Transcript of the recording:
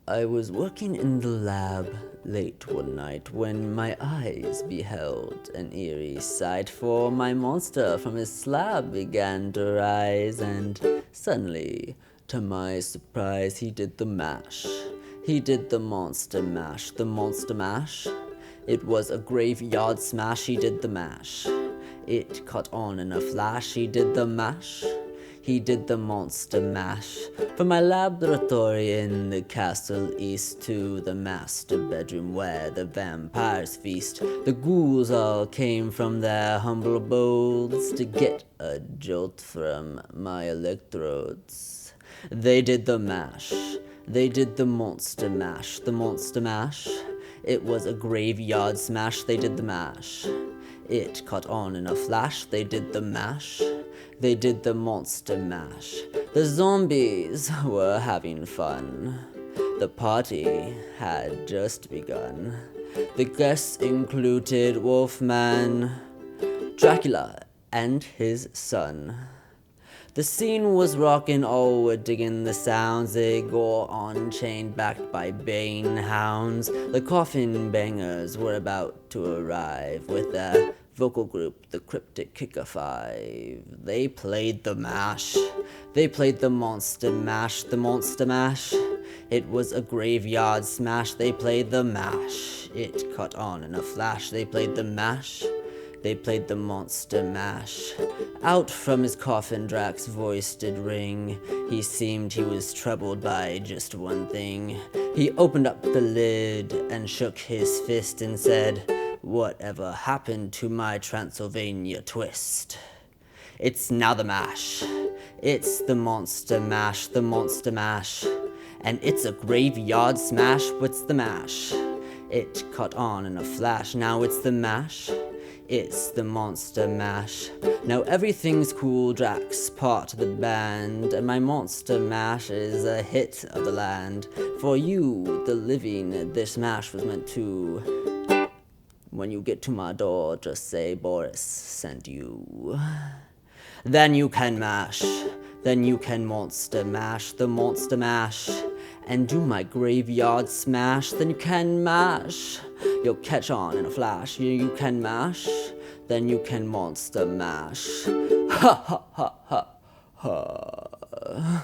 I was working in the lab late one night when my eyes beheld an eerie sight, for my monster from his slab began to rise, and suddenly, to my surprise, he did the mash. He did the monster mash. The monster mash? It was a graveyard smash. He did the mash. It caught on in a flash. He did the mash. He did the monster mash. From my laboratory in the castle east to the master bedroom where the vampires feast, the ghouls all came from their humble abodes to get a jolt from my electrodes. They did the mash. They did the monster mash. The monster mash? It was a graveyard smash. They did the mash. It caught on in a flash. They did the mash. They did the monster mash. The zombies were having fun. The party had just begun. The guests included Wolfman, Dracula, and his son. The scene was rockin', all were digging the sounds. They go on chained, backed by baying hounds. The coffin bangers were about to arrive with their vocal group, the Cryptic Kicker Five. They played the mash. They played the monster mash. The monster mash? It was a graveyard smash. They played the mash. It caught on in a flash. They played the mash. They played the monster mash. Out from his coffin Drax's voice did ring. He seemed he was troubled by just one thing. He opened up the lid and shook his fist and said, "Whatever happened to my Transylvania twist?" It's now the mash. It's the monster mash, the monster mash. And it's a graveyard smash. What's the mash? It caught on in a flash. Now it's the mash. It's the monster mash. Now everything's cool. Drax part of the band, and my monster mash is a hit of the land. For you, the living, this mash was meant to. When you get to my door, just say Boris sent you. Then you can mash. Then you can monster mash, the monster mash. And do my graveyard smash. Then you can mash. You'll catch on in a flash. You can mash. Then you can monster mash. Ha ha ha ha ha.